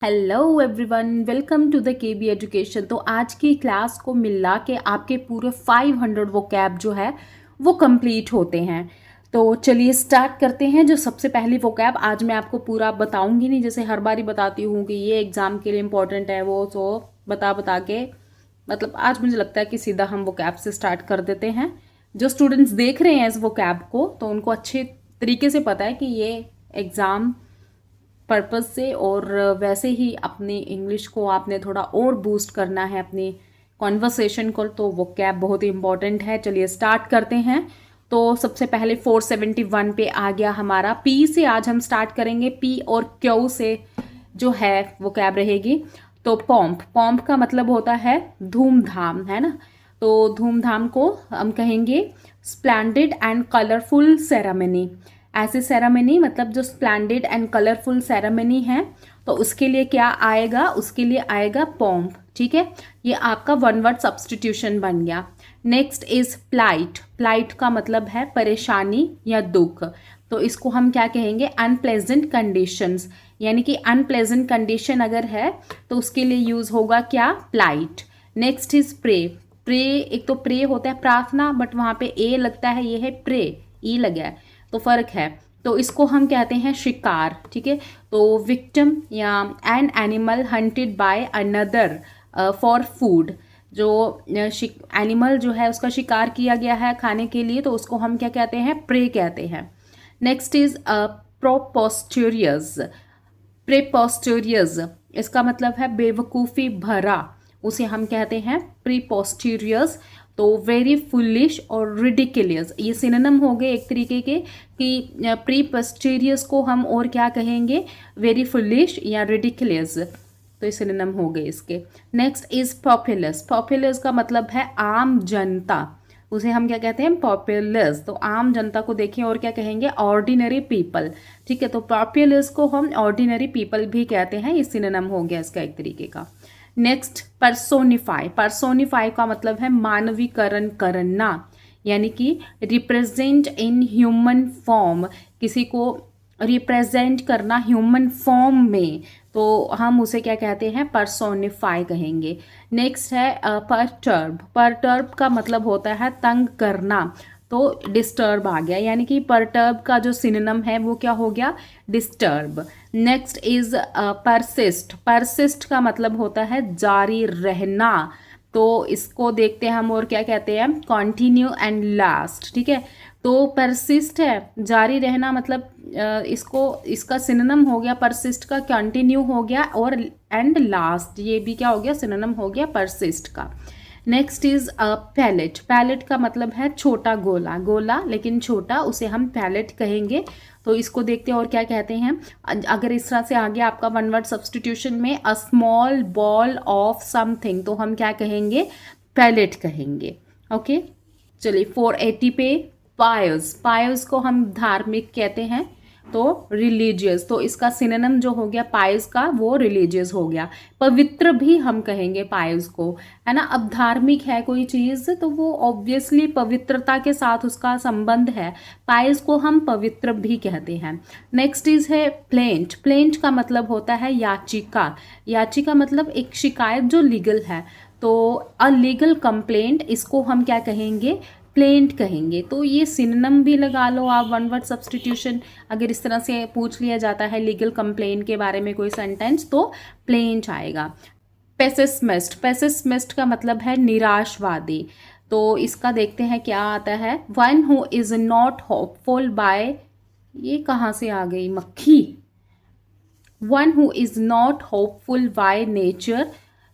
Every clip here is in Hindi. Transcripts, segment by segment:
Hello everyone, welcome to the KB education. तो आज की क्लास को मिला के आपके पूरे 500 वो कैब जो है वो कंप्लीट होते हैं। तो चलिए स्टार्ट करते हैं। जो सबसे पहली वो कैब आज मैं आपको पूरा बताऊंगी नहीं, जैसे हर बारी बताती हूँ कि ये एग्ज़ाम के लिए इम्पोर्टेंट है वो तो बता के मतलब आज मुझे लगता है कि सीधा हम वो कैब से स्टार्ट कर देते हैं। जो स्टूडेंट्स देख रहे हैं इस वो कैब को तो उनको अच्छे तरीके से पता है कि ये एग्ज़ाम पर्पस से और वैसे ही अपनी इंग्लिश को आपने थोड़ा और बूस्ट करना है अपनी कॉन्वर्सेशन को, तो वो कैब बहुत ही इंपॉर्टेंट है। चलिए स्टार्ट करते हैं। तो सबसे पहले 471 पे आ गया हमारा। पी से आज हम स्टार्ट करेंगे। पी और क्यू से जो है वो कैब रहेगी। तो पॉम्प, पॉम्प का मतलब होता है धूमधाम, है ना। तो धूमधाम को हम कहेंगे स्प्लेंडेड एंड कलरफुल सेरेमनी। ऐसे सेरेमनी मतलब जो स्प्लेंडेड एंड कलरफुल सेरेमनी है तो उसके लिए क्या आएगा, उसके लिए आएगा पॉम्प। ठीक है, ये आपका वन वर्ड सब्सटीट्यूशन बन गया। Next is plight. प्लाइट का मतलब है परेशानी या दुख। तो इसको हम क्या कहेंगे, अनप्लेजेंट कंडीशंस। यानी कि अनप्लेजेंट कंडीशन अगर है तो उसके लिए यूज होगा क्या, plight. Next is prey. Prey, एक तो प्रे होता है प्रार्थना, बट वहां पे ए लगता है, ये है प्रे, ई लगा है तो फर्क है। तो इसको हम कहते हैं शिकार। ठीक है, तो विक्टिम या an animal hunted by another for food. जो एनिमल जो है उसका शिकार किया गया है खाने के लिए तो उसको हम क्या कहते हैं, प्रे कहते हैं। Next is प्रोपोस्टेरियस। प्रेपोस्टेरियस इसका मतलब है बेवकूफ़ी भरा, उसे हम कहते हैं प्रीपोस्टीरियस। तो वेरी फुलिश और रिडिकुलियस ये सिनोनिम हो गए एक तरीके के कि प्रीपोस्टीरियस को हम और क्या कहेंगे, वेरी फुलिश या रिडिकुलियस। तो ये सिनोनिम हो गए इसके। Next is populace. पॉपुलस का मतलब है आम जनता, उसे हम क्या कहते हैं, पॉपुलस। तो आम जनता को देखें और क्या कहेंगे, ऑर्डिनरी पीपल। ठीक है, तो पॉपुलस को हम ऑर्डिनरी पीपल भी कहते हैं, ये सिनोनिम हो गया इसका एक तरीके का। Next personify. पर्सोनिफाई का मतलब है मानवीकरण करना, यानी कि रिप्रेजेंट इन ह्यूमन फॉर्म, किसी को रिप्रेजेंट करना ह्यूमन फॉर्म में, तो हम उसे क्या कहते हैं, पर्सोनिफाई कहेंगे। नेक्स्ट है परटर्ब। परटर्ब का मतलब होता है तंग करना, तो डिस्टर्ब आ गया, यानी कि परटर्ब का जो सिनोनिम है वो क्या हो गया, disturb. Next is persist. Persist का मतलब होता है जारी रहना, तो इसको देखते हैं हम और क्या कहते हैं, कंटिन्यू एंड लास्ट। ठीक है, तो परसिस्ट है जारी रहना, मतलब इसका सिनोनिम हो गया परसिस्ट का, कंटिन्यू हो गया, और एंड लास्ट ये भी क्या हो गया, सिनोनिम हो गया परसिस्ट का। Next is palette. पैलेट का मतलब है छोटा गोला, गोला लेकिन छोटा, उसे हम पैलेट कहेंगे। तो इसको देखते हैं और क्या कहते हैं। अगर इस तरह से आ गया आपका वन वर्ड सब्सटीट्यूशन में a small ball of something, तो हम क्या कहेंगे, पैलेट कहेंगे। ओके, चलिए 480 पे पायस। पायस को हम धार्मिक कहते हैं, तो रिलीजियस, तो इसका सिनोनिम जो हो गया पायस का वो रिलीजियस हो गया। पवित्र भी हम कहेंगे पायस को, है ना। अब धार्मिक है कोई चीज़ तो वो ऑब्वियसली पवित्रता के साथ उसका संबंध है, पायस को हम पवित्र भी कहते हैं। नेक्स्ट इज है प्लेंट। प्लेंट का मतलब होता है याचिका। याचिका मतलब एक शिकायत जो लीगल है, तो अ लीगल कंप्लेंट, इसको हम क्या कहेंगे, प्लेंट कहेंगे। तो ये सिनोनिम भी लगा लो आप, वन वर्ड सब्सटीट्यूशन अगर इस तरह से पूछ लिया जाता है लीगल कंप्लेंट के बारे में कोई सेंटेंस तो प्लेंट आएगा। पेसिमिस्ट। पेसिमिस्ट का मतलब है निराशवादी, तो इसका देखते हैं क्या आता है। One who is not hopeful by, ये कहाँ से आ गई मक्खी, one who is not hopeful by nature,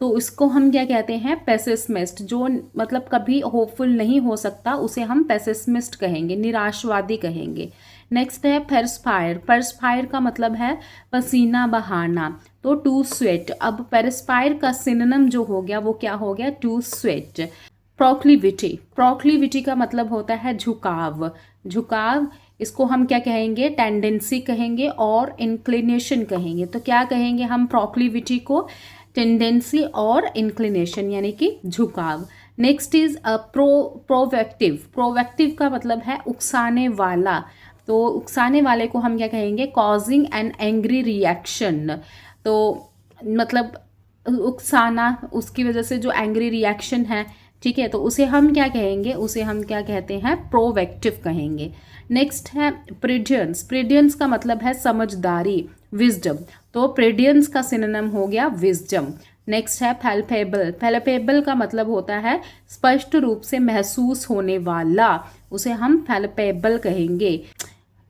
तो उसको हम क्या कहते हैं, पेसिमिस्ट। जो मतलब कभी होपफुल नहीं हो सकता उसे हम पेसिमिस्ट कहेंगे, निराशवादी कहेंगे। नेक्स्ट है परस्पायर। परस्पायर का मतलब है पसीना बहाना, तो टू स्वेट। अब परस्पायर का सिनोनिम जो हो गया वो क्या हो गया, टू स्वेट। प्रोक्लिविटी। प्रोक्लिविटी का मतलब होता है झुकाव। झुकाव, इसको हम क्या कहेंगे, टेंडेंसी कहेंगे और इंक्लिनेशन कहेंगे। तो क्या कहेंगे हम प्रोक्लिविटी को, टेंडेंसी और इंक्लिनेशन यानी कि झुकाव। Next is प्रोवेक्टिव। प्रोवेक्टिव का मतलब है उकसाने वाला, तो उकसाने वाले को हम क्या कहेंगे, कॉजिंग एन एंग्री रिएक्शन। तो मतलब उकसाना, उसकी वजह से जो एंग्री रिएक्शन है, ठीक है, तो उसे हम क्या कहेंगे, उसे हम क्या कहते हैं, प्रोवेक्टिव कहेंगे। नेक्स्ट है प्रेडियंस। प्रेडियंस का मतलब है समझदारी, विजडम, तो प्रेडियंस का सिनोनिम हो गया विजडम। नेक्स्ट है पैल्पेबल। पैल्पेबल का मतलब होता है स्पष्ट रूप से महसूस होने वाला, उसे हम पैल्पेबल कहेंगे।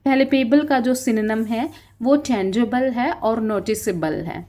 पैल्पेबल का जो सिनोनिम है वो टेंजिबल है और नोटिसेबल है।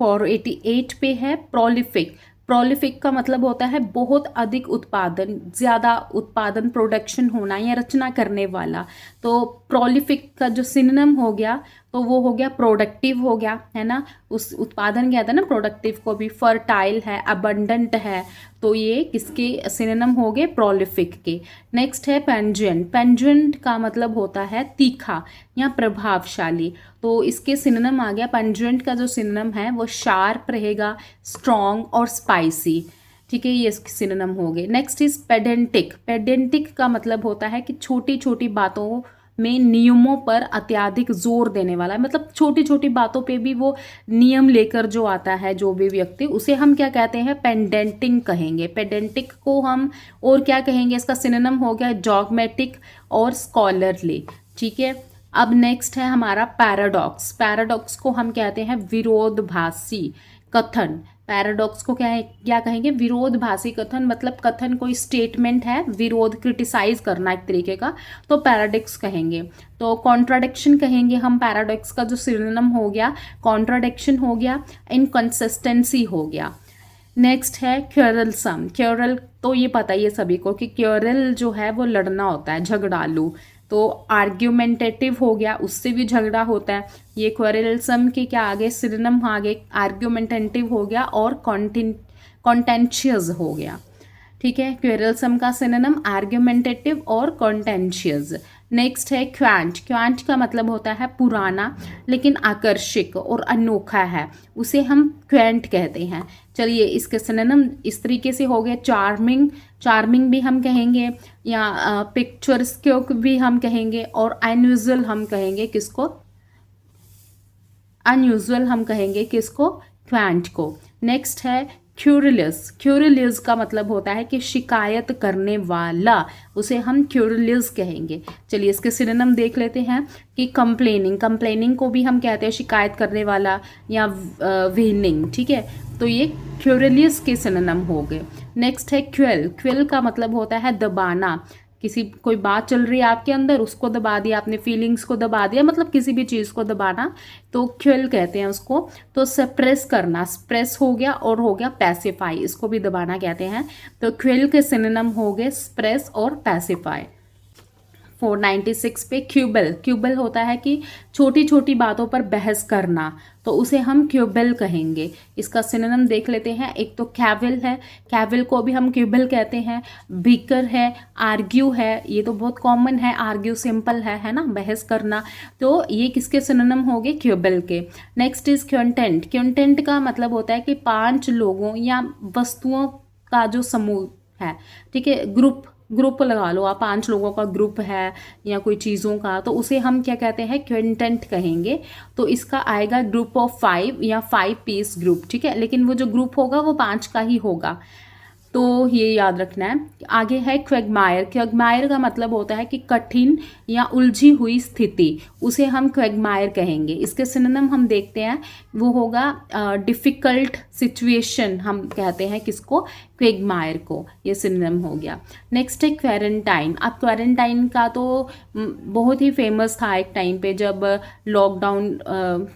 488 पे है प्रोलिफिक। प्रोलिफिक का मतलब होता है बहुत अधिक उत्पादन, ज़्यादा उत्पादन, प्रोडक्शन होना या रचना करने वाला। तो प्रोलिफिक का जो सिनोनिम हो गया तो वो हो गया प्रोडक्टिव हो गया, है ना, उस उत्पादन क्या था ना, प्रोडक्टिव को भी। फर्टाइल है, अबंडेंट है, तो ये किसके सिनोनिम हो गए, प्रोलिफिक के। नेक्स्ट है पेंजेंट। पेंजेंट का मतलब होता है तीखा या प्रभावशाली, तो इसके सिनोनिम आ गया, पेंजेंट का जो सिनोनिम है वो शार्प रहेगा, स्ट्रॉन्ग और स्पाइसी, ठीक है, ये इसके सिनोनिम हो गए। Next is pedantic. पेडेंटिक का मतलब होता है कि छोटी छोटी बातों में नियमों पर अत्यधिक जोर देने वाला है, मतलब छोटी छोटी बातों पे भी वो नियम लेकर जो आता है जो भी व्यक्ति, उसे हम क्या कहते हैं, पेडेंटिंग कहेंगे। पेडेंटिक को हम और क्या कहेंगे, इसका सिनोनिम हो गया डॉगमेटिक और स्कॉलरली, ठीक है। अब नेक्स्ट है हमारा पैराडॉक्स। पैराडॉक्स को हम कहते हैं विरोधाभासी कथन। पैराडॉक्स को क्या कहेंगे, विरोधाभासी कथन, मतलब कथन कोई स्टेटमेंट है, विरोध, क्रिटिसाइज करना एक तरीके का, तो पैराडॉक्स कहेंगे। तो कॉन्ट्राडिक्शन कहेंगे हम, पैराडॉक्स का जो सिनोनिम हो गया कॉन्ट्राडिक्शन हो गया, इनकंसिस्टेंसी हो गया। नेक्स्ट है क्वेरलसम। क्वेरल तो ये पता ही है सभी को कि क्वेरल जो है वो लड़ना होता है, झगड़ालू, तो आर्ग्यूमेंटेटिव हो गया, उससे भी झगड़ा होता है। ये क्वेरलसम के क्या आगे सिनोनिम आगे, आर्ग्यूमेंटेटिव हो गया और कॉन्टेंशियस हो गया, ठीक है। क्वेरलसम का सिनोनिम आर्ग्यूमेंटेटिव और कॉन्टेंशियस। नेक्स्ट है क्वांट। क्वांट का मतलब होता है पुराना लेकिन आकर्षक और अनोखा है, उसे हम क्वेंट कहते हैं। चलिए इसके सिनोनिम इस तरीके से हो गए, चार्मिंग, चार्मिंग भी हम कहेंगे, या पिक्चर्स्क भी हम कहेंगे, और अनयूजुअल हम कहेंगे किसको, अनयूजुअल हम कहेंगे किसको, क्वांट को। नेक्स्ट है क्यूरियस। क्यूरियस का मतलब होता है कि शिकायत करने वाला, उसे हम क्यूरियस कहेंगे। चलिए इसके सिनोनिम देख लेते हैं कि कंप्लेनिंग। कंप्लेनिंग को भी हम कहते हैं शिकायत करने वाला या व्हीनिंग, ठीक है, तो ये क्यूरियस के सिनोनिम हो गए। नेक्स्ट है क्वेल। क्वेल का मतलब होता है दबाना, किसी कोई बात चल रही है आपके अंदर, उसको दबा दिया आपने, फीलिंग्स को दबा दिया, मतलब किसी भी चीज़ को दबाना, तो क्वेल कहते हैं उसको। तो सप्रेस करना, सप्रेस हो गया, और हो गया पैसिफाई, इसको भी दबाना कहते हैं। तो क्वेल के सिनोनिम हो गए सप्रेस और पैसिफाई। 496 पे क्यूबल। क्यूबल होता है कि छोटी छोटी बातों पर बहस करना, तो उसे हम क्यूबल कहेंगे। इसका सिनोनिम देख लेते हैं, एक तो कैविल है, कैविल को भी हम क्यूबल कहते हैं। बिकर है, आर्ग्यू है, ये तो बहुत कॉमन है, आर्ग्यू सिंपल है ना, बहस करना, तो ये किसके सिनोनिम हो गए, क्यूबल के। Next is क्योंटेंट। क्योंटेंट का मतलब होता है कि 5 लोगों या वस्तुओं का जो समूह है, ठीक है, ग्रुप लगा लो आप, 5 लोगों का ग्रुप है या कोई चीज़ों का, तो उसे हम क्या कहते हैं, क्विंटेंट कहेंगे। तो इसका आएगा ग्रुप ऑफ 5 या 5 पीस ग्रुप, ठीक है, लेकिन वो जो ग्रुप होगा वो 5 का ही होगा, तो ये याद रखना है। आगे है क्वेगमायर। क्वेगमायर का मतलब होता है कि कठिन या उलझी हुई स्थिति, उसे हम क्वेगमायर कहेंगे। इसके सिनोनिम हम देखते हैं, वो होगा डिफ़िकल्ट सिचुएशन, हम कहते हैं किसको, क्वेगमायर को, ये सिनोनिम हो गया। नेक्स्ट है क्वारंटाइन। अब क्वारंटाइन का तो बहुत ही फेमस था एक टाइम पे, जब लॉकडाउन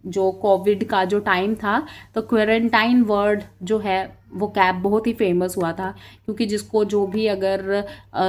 जो कोविड का जो टाइम था, तो क्वारंटाइन वर्ड जो है वो कैब बहुत ही फेमस हुआ था, क्योंकि जिसको जो भी अगर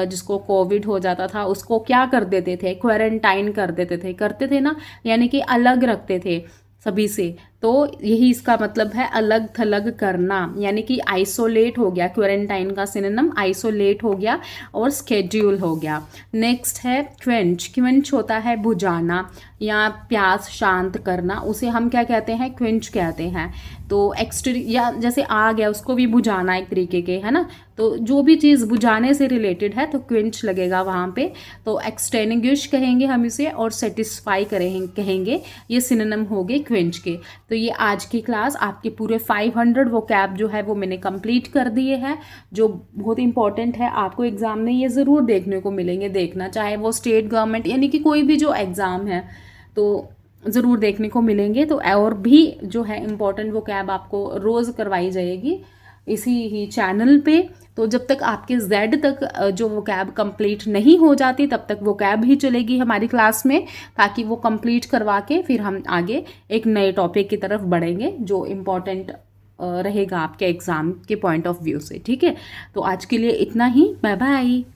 जिसको कोविड हो जाता था उसको क्या कर देते थे, क्वारंटाइन कर देते थे, करते थे ना, यानी कि अलग रखते थे सभी से, तो यही इसका मतलब है अलग थलग करना, यानी कि आइसोलेट हो गया। क्वारंटाइन का सिनोनिम आइसोलेट हो गया और स्केड्यूल हो गया। नेक्स्ट है क्वेंच। क्वेंच होता है बुझाना या प्यास शांत करना, उसे हम क्या कहते हैं, क्वेंच कहते हैं। तो या जैसे आग है उसको भी बुझाना एक तरीके के, है ना, तो जो भी चीज़ बुझाने से रिलेटेड है तो क्वेंच लगेगा वहाँ पे। तो एक्सटिंग्विश कहेंगे हम इसे, और सेटिस्फाई कहेंगे, ये सिनोनिम हो गए क्वेंच के। तो तो ये आज की क्लास आपके पूरे 500 वोकैब जो है वो मैंने कंप्लीट कर दिए हैं, जो बहुत इंपॉर्टेंट है। आपको एग्ज़ाम में ये ज़रूर देखने को मिलेंगे, देखना चाहे वो स्टेट गवर्नमेंट यानी कि कोई भी जो एग्ज़ाम है तो ज़रूर देखने को मिलेंगे। तो और भी जो है इम्पॉर्टेंट वोकैब आपको रोज़ करवाई जाएगी इसी ही चैनल पे। तो जब तक आपके Z तक जो वो कैब कंप्लीट नहीं हो जाती तब तक वो कैब ही चलेगी हमारी क्लास में, ताकि वो कंप्लीट करवा के फिर हम आगे एक नए टॉपिक की तरफ बढ़ेंगे जो इम्पोर्टेंट रहेगा आपके एग्ज़ाम के पॉइंट ऑफ व्यू से। ठीक है, तो आज के लिए इतना ही। Bye bye.